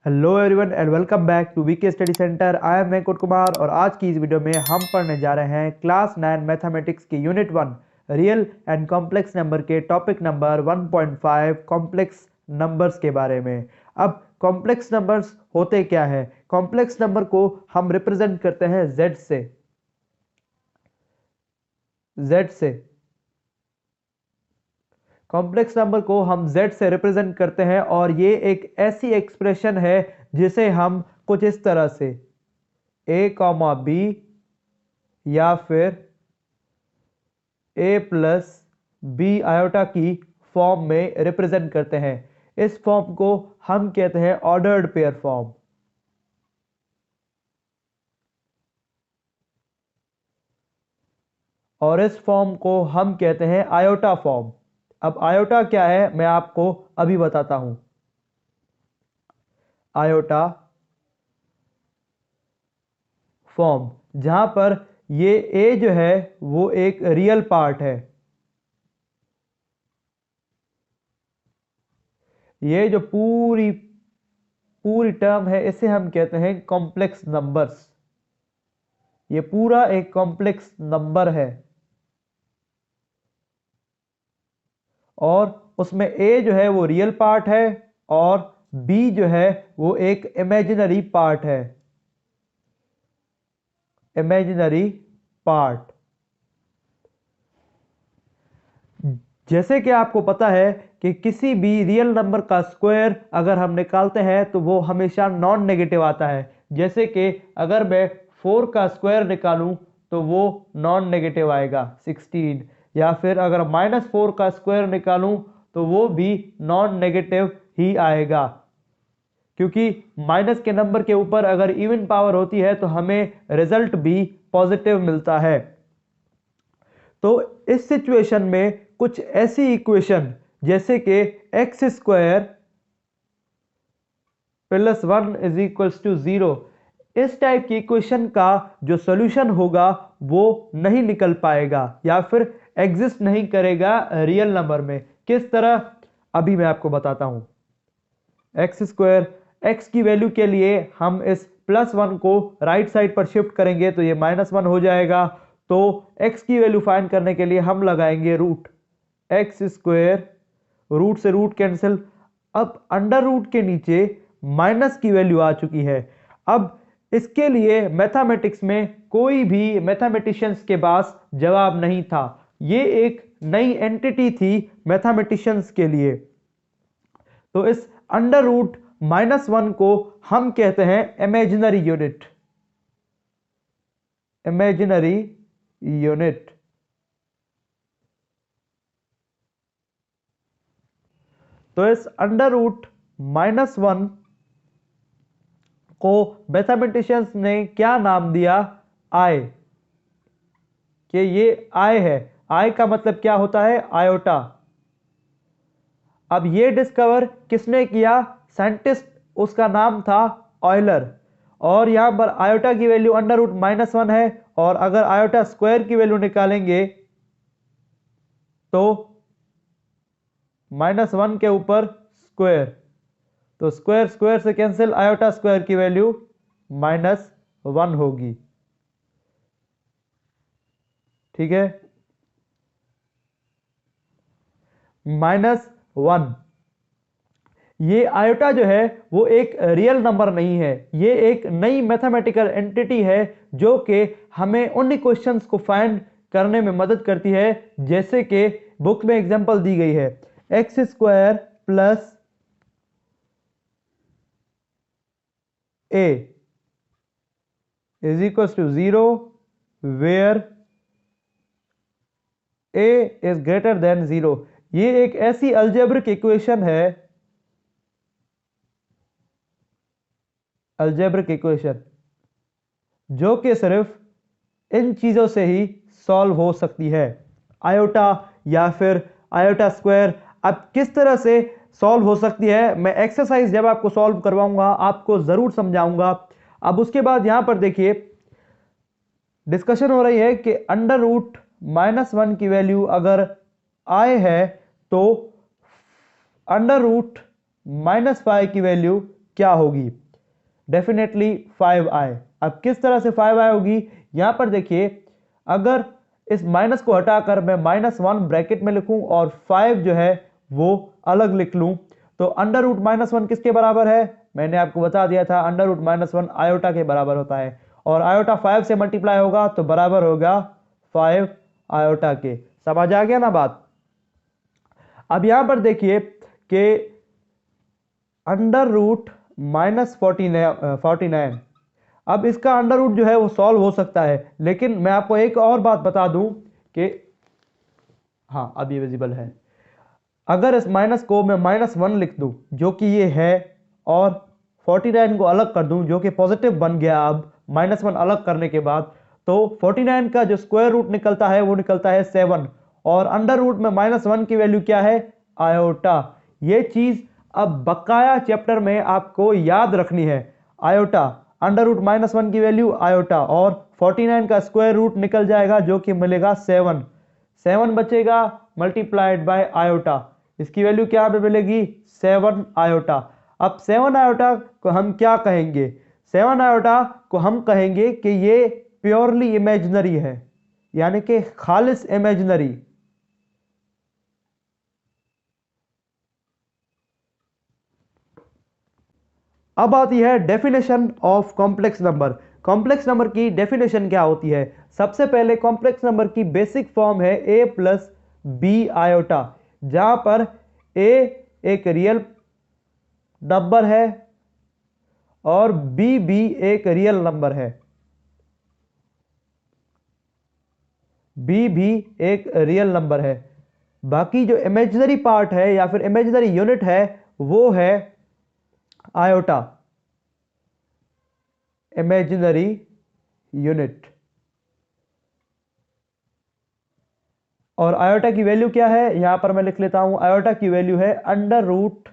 Hello everyone and welcome back to VK study centre. I am Venkat Kumar और आज की इस वीडियो में हम पढ़ने जा रहे हैं क्लास 9 मैथमेटिक्स की unit 1 real and complex number के टॉपिक नंबर 1.5 कॉम्प्लेक्स नंबर्स के बारे में। अब कॉम्प्लेक्स नंबर्स होते क्या है? कॉम्प्लेक्स नंबर को हम रिप्रेजेंट करते हैं z से कॉम्प्लेक्स नंबर को हम z से रिप्रेजेंट करते हैं और ये एक ऐसी एक्सप्रेशन है जिसे हम कुछ इस तरह से a, b या फिर a प्लस बी आयोटा की फॉर्म में रिप्रेजेंट करते हैं। इस फॉर्म को हम कहते हैं ऑर्डर्ड पेयर फॉर्म। और इस फॉर्म को हम कहते हैं आयोटा फॉर्म। अब आयोटा क्या है मैं आपको अभी बताता हूं। आयोटा फॉर्म जहां पर ये a जो है वो एक रियल पार्ट है, ये जो पूरी पूरी टर्म है इसे हम कहते हैं कॉम्प्लेक्स नंबर्स। ये पूरा एक कॉम्प्लेक्स नंबर है और उसमें a जो है वो रियल पार्ट है और b जो है वो एक इमेजिनरी पार्ट है, इमेजिनरी पार्ट। जैसे कि आपको पता है कि किसी भी रियल नंबर का स्क्वायर अगर हम निकालते हैं तो वो हमेशा नॉन नेगेटिव आता है। जैसे कि अगर मैं 4 का स्क्वायर निकालूं तो वो नॉन नेगेटिव आएगा 16, या फिर अगर -4 का स्क्वायर निकालूं तो वो भी नॉन नेगेटिव ही आएगा, क्योंकि माइनस के नंबर के ऊपर अगर इवन पावर होती है तो हमें रिजल्ट भी पॉजिटिव मिलता है। तो इस सिचुएशन में कुछ ऐसी इक्वेशन जैसे कि x square plus 1 is equals to 0, इस टाइप की इक्वेशन का जो सॉल्यूशन होगा वो नहीं निकल पाएगा या फिर एग्जिस्ट नहीं करेगा रियल नंबर में। किस तरह अभी मैं आपको बताता हूं। एक्स स्क्वायर, एक्स की वैल्यू के लिए हम इस +1 को राइट साइड पर शिफ्ट करेंगे तो ये -1 हो जाएगा। तो x की वैल्यू फाइंड करने के लिए हम लगाएंगे रूट, एक्स स्क्वायर, रूट से रूट कैंसिल। अब अंडर रूट के नीचे माइनस की वैल्यू आ चुकी है। अब इसके लिए मैथमेटिक्स में कोई भी मैथमेटिशियंस के पास जवाब नहीं था, ये एक नई एंटिटी थी मैथमेटिशियंस के लिए। तो इस अंडर रूट -1 को हम कहते हैं इमेजिनरी यूनिट, इमेजिनरी यूनिट। तो इस अंडर रूट -1 को मैथमेटिशियंस ने क्या नाम दिया? आई, कि ये आई है। आई का मतलब क्या होता है? आयोटा। अब ये डिस्कवर किसने किया? साइंटिस्ट, उसका नाम था ऑयलर। और यहां पर आयोटा की वैल्यू अंडर रूट -1 है और अगर आयोटा स्क्वायर की वैल्यू निकालेंगे तो -1 के ऊपर स्क्वायर, तो स्क्वायर स्क्वायर से कैंसिल, आयोटा स्क्वायर की वैल्यू -1 होगी। ठीक है, -1। ये आयोटा जो है वो एक रियल नंबर नहीं है, ये एक नई मैथमेटिकल एंटिटी है जो कि हमें उन क्वेश्चंस को फाइंड करने में मदद करती है जैसे कि बुक में एग्जांपल दी गई है। X square plus a is equals to 0 where a is greater than 0। ये एक ऐसी अलजेब्रिक इक्वेशन है, अलजेब्रिक इक्वेशन जो कि सिर्फ इन चीजों से ही सॉल्व हो सकती है, आयोटा या फिर आयोटा स्क्वायर। अब किस तरह से सॉल्व हो सकती है मैं एक्सरसाइज जब आपको सॉल्व करवाऊंगा आपको जरूर समझाऊंगा। अब उसके बाद यहां पर देखिए डिस्कशन हो रही है कि अंडर रूट -1 की वैल्यू अगर i है तो अंडर रूट -5 की वैल्यू क्या होगी? Definitely 5i। अब किस तरह से 5i होगी? यहां पर देखिए, अगर इस माइनस को हटाकर मैं -1 ब्रैकेट में लिखूं और 5 जो है वो अलग लिख लूं, तो अंडर रूट -1 किसके बराबर है? मैंने आपको बता दिया था, अंडर रूट -1 आयोटा के बराबर होता है, और आयोटा 5 से मल्टीप्लाई होगा तो बराबर होगा 5 आयोटा के। समझ आ गया ना बात? अब यहां पर देखिए कि अंडर रूट -49, अब इसका अंडर रूट जो है वो सॉल्व हो सकता है, लेकिन मैं आपको एक और बात बता दूं कि हाँ, अब ये विजिबल है। अगर इस माइनस को मैं -1 लिख दूं जो कि ये है, और 49 को अलग कर दूं जो कि पॉजिटिव बन गया, अब -1 अलग करने के बाद, तो 49 का जो स्क्वायर रूट निकलता है वो निकलता है 7, और अंडर रूट में -1 की वैल्यू क्या है? आयोटा। ये चीज अब बकाया चैप्टर में आपको याद रखनी है। आयोटा, अंडर रूट -1 की वैल्यू आयोटा, और 49 का स्क्वायर रूट निकल जाएगा जो कि मिलेगा 7। 7 बचेगा मल्टीप्लाइड बाय आयोटा, इसकी वैल्यू क्या पे मिलेगी? 7 आयोटा। अब 7 आयोटा को हम क्या कहेंगे? 7 आयोटा को हम कहेंगे कि ये प्योरली इमेजिनरी है, यानी कि खालिस इमेजिनरी। अब आती है definition of complex number. Complex number की डेफिनेशन क्या होती है? सबसे पहले कॉम्प्लेक्स नंबर की बेसिक फॉर्म है a प्लस बी आयोटा, जहां पर a एक रियल नंबर है और b भी एक रियल नंबर है। b भी एक रियल नंबर है। बाकी जो इमेजिनरी पार्ट है या फिर इमेजिनरी यूनिट है वो है आयोटा, इमेजिनरी यूनिट। और आयोटा की वैल्यू क्या है? यहां पर मैं लिख लेता हूं, आयोटा की वैल्यू है अंडर रूट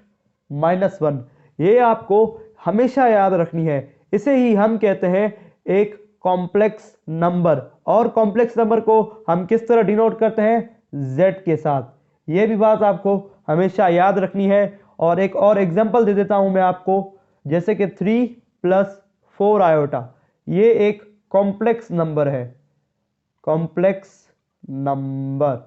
-1। ये आपको हमेशा याद रखनी है। इसे ही हम कहते हैं एक कॉम्प्लेक्स नंबर। और कॉम्प्लेक्स नंबर को हम किस तरह डिनोट करते हैं? z के साथ। ये भी बात आपको हमेशा याद रखनी है। और एक और एग्जांपल दे देता हूं मैं आपको, जैसे कि 3 + 4 आयोटा, ये एक कॉम्प्लेक्स नंबर है, कॉम्प्लेक्स नंबर।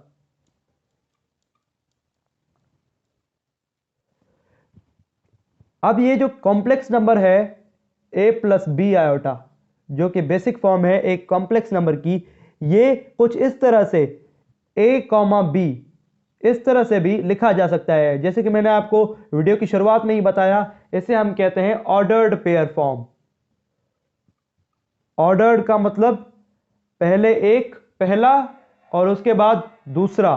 अब ये जो कॉम्प्लेक्स नंबर है a प्लस बी आयोटा, जो कि बेसिक फॉर्म है एक कॉम्प्लेक्स नंबर की, ये कुछ इस तरह से a, b इस तरह से भी लिखा जा सकता है। जैसे कि मैंने आपको वीडियो की शुरुआत में ही बताया, इसे हम कहते हैं ऑर्डर्ड पेयर फॉर्म। ऑर्डर्ड का मतलब पहले एक, पहला, और उसके बाद दूसरा,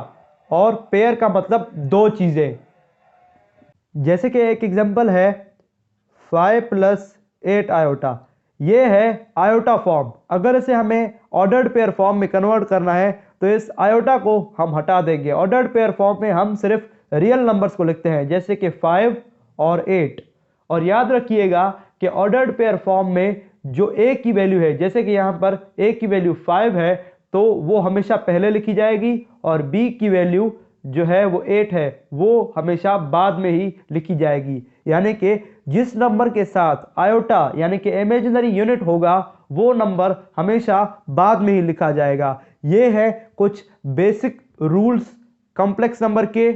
और पेयर का मतलब दो चीजें। जैसे कि एक एग्जांपल है 5 + 8 आयोटा, ये है आयोटा फॉर्म। अगर इसे हमें ऑर्डर्ड पेयर फॉर्म में कन्वर्ट करना है तो इस आयोटा को हम हटा देंगे। ऑर्डर्ड पेयर फॉर्म में हम सिर्फ रियल नंबर्स को लिखते हैं, जैसे कि 5 और 8। और याद रखिएगा कि ऑर्डर्ड पेयर फॉर्म में जो a की वैल्यू है, जैसे कि यहां पर a की वैल्यू 5 है, तो वो हमेशा पहले लिखी जाएगी, और b की वैल्यू जो है वो 8 है, वो हमेशा बाद में ही लिखी जाएगी। यानी कि जिस नंबर के साथ आयोटा यानी कि इमेजिनरी यूनिट होगा, वो नंबर हमेशा बाद में ही लिखा जाएगा। ये है कुछ बेसिक रूल्स कॉम्प्लेक्स नंबर के।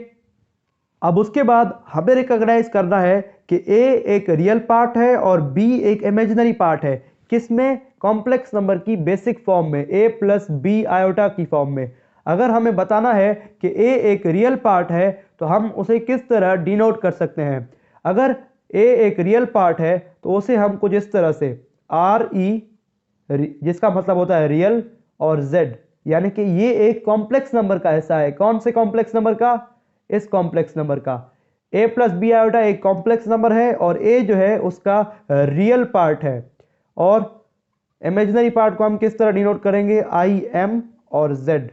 अब उसके बाद हमें रिकॉग्नाइज करना है कि a एक रियल पार्ट है और b एक इमेजिनरी पार्ट है। किसमें? कॉम्प्लेक्स नंबर की बेसिक फॉर्म में, a प्लस बी आयोटा की फॉर्म में। अगर हमें बताना है कि a एक रियल पार्ट है तो हम उसे किस तरह डिनोट कर सकते हैं? अगर a एक रियल पार्ट है तो उसे हम कुछ इस तरह से RE, जिसका मतलब होता है रियल, और Z, यानी कि ये एक कॉम्प्लेक्स नंबर का हिस्सा है। कौन से कॉम्प्लेक्स नंबर का? इस कॉम्प्लेक्स नंबर का। a प्लस बी आयोटा एक कॉम्प्लेक्स नंबर है और a जो है उसका रियल पार्ट है। और इमेजिनरी पार्ट को हम किस तरह डिनोट करेंगे? IM और Z।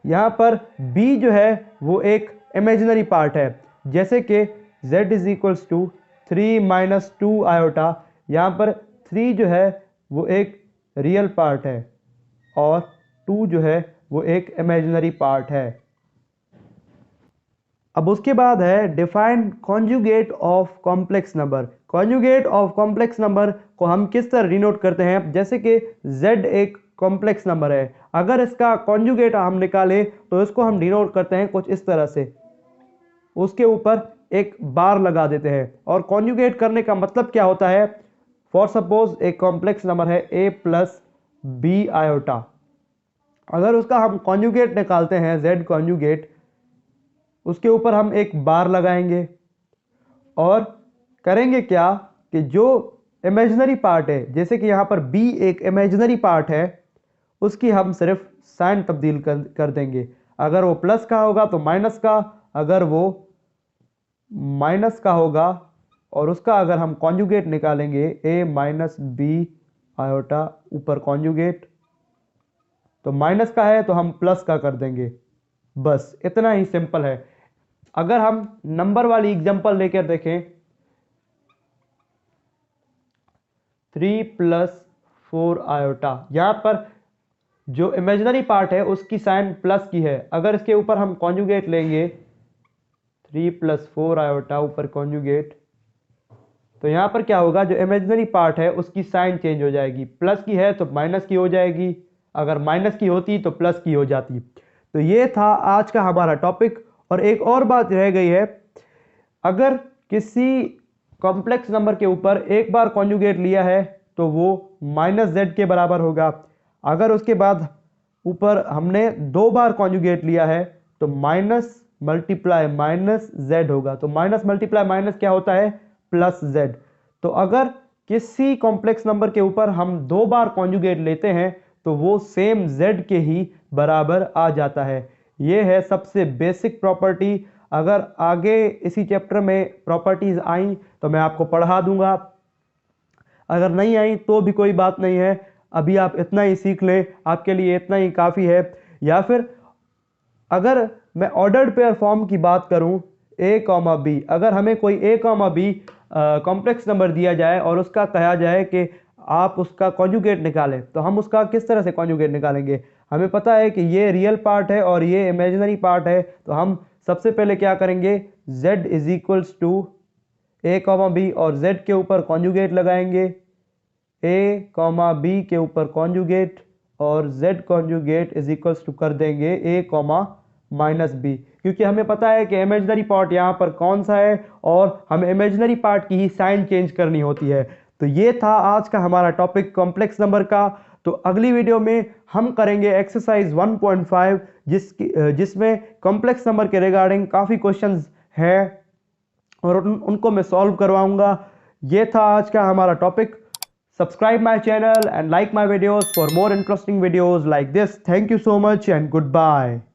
यहां पर b जो है वो एक इमेजिनरी पार्ट है, जैसे कि z = 3 - 2 आयोटा। यहां पर 3 जो है वो एक रियल पार्ट है और 2 जो है वो एक इमेजिनरी पार्ट है। अब उसके बाद है define conjugate of complex number. Conjugate of complex number को हम किस तरह डिनोट करते हैं, जैसे कि z एक कॉम्प्लेक्स नंबर है, अगर इसका कॉन्जुगेट हम निकालें तो इसको हम डिनोट करते हैं कुछ इस तरह से, उसके ऊपर एक बार लगा देते हैं। और कॉन्जुगेट करने का मतलब क्या होता है, फॉर सपोज एक कॉम्प्लेक्स नंबर है a प्लस बी आयोटा, अगर उसका हम कॉन्जुगेट निकालते हैं z कॉन्जुगेट, उसके ऊपर हम एक बार लगाएंगे और करेंगे क्या कि जो इमेजिनरी पार्ट है, जैसे कि यहाँ पर b एक इमेजिनरी पार्ट है, उसकी हम सिर्फ साइन तब्दील कर देंगे। अगर वो प्लस का होगा तो माइनस का, अगर वो माइनस का होगा और उसका अगर हम कॉन्जुगेट निकालेंगे a माइनस बी आयोटा, ऊपर कॉन्जुगेट, तो माइनस का है तो हम प्लस का कर देंगे। बस इतना ही सिंपल है। अगर हम नंबर वाली एग्जांपल लेकर देखें, 3 प्लस 4 आयोटा, यहां पर जो इमेजिनरी पार्ट है उसकी साइन प्लस की है, अगर इसके ऊपर हम कॉन्जुगेट लेंगे 3 प्लस 4 आयोटा ऊपर कॉन्जुगेट, तो यहां पर क्या होगा, जो इमेजिनरी पार्ट है उसकी साइन चेंज हो जाएगी, प्लस की है तो माइनस की हो जाएगी, अगर माइनस की होती तो प्लस की हो जाती। तो ये था आज का हमारा टॉपिक। और एक और बात रह गई है, अगर किसी कॉम्प्लेक्स नंबर के ऊपर एक बार कॉन्जुगेट लिया है तो वो माइनस जेड के बराबर होगा, अगर उसके बाद ऊपर हमने 2 बार कॉन्जुगेट लिया है तो माइनस मल्टीप्लाई माइनस जेड होगा। तो माइनस मल्टीप्लाई माइनस क्या होता है, प्लस जेड। तो अगर किसी कॉम्प्लेक्स नंबर के ऊपर हम 2 बार कॉन्जुगेट लेते हैं तो वो सेम जेड के ही बराबर आ जाता है। ये है सबसे बेसिक प्रॉपर्टी। अगर आगे इसी चैप्टर में प्रॉपर्टीज आई तो मैं आपको पढ़ा दूंगा, अगर नहीं आई तो भी कोई बात नहीं है, अभी आप इतना ही सीख लें, आपके लिए इतना ही काफ़ी है। या फिर अगर मैं ऑर्डर्ड पेयर फॉर्म की बात करूं, a कॉमा बी, अगर हमें कोई a comma b complex number दिया जाए और उसका कहा जाए कि आप उसका कॉन्जुगेट निकालें, तो हम उसका किस तरह से कॉन्जुगेट निकालेंगे। हमें पता है कि ये रियल पार्ट है और ये इमेजिनरी पार्ट है, तो हम सबसे पहले क्या करेंगे, z is equals to a comma b और z के ऊपर कॉन्जुगेट लगाएंगे, a कॉमा बी के ऊपर कॉन्जुगेट और z conjugate is equals to कर देंगे a कॉमा माइनस बी, क्योंकि हमें पता है कि इमेजिनरी पार्ट यहाँ पर कौन सा है और हमें इमेजिनरी पार्ट की ही साइन चेंज करनी होती है। तो ये था आज का हमारा टॉपिक कॉम्प्लेक्स नंबर का। तो अगली वीडियो में हम करेंगे एक्सरसाइज 1.5 जिसमें कॉम्प्लेक्स नंबर के रिगार्डिंग काफ़ी क्वेश्चंस हैं और उनको मैं सॉल्व करवाऊंगा। ये था आज का हमारा topic. Subscribe my channel and like my videos for more interesting videos like this. Thank you so much and goodbye.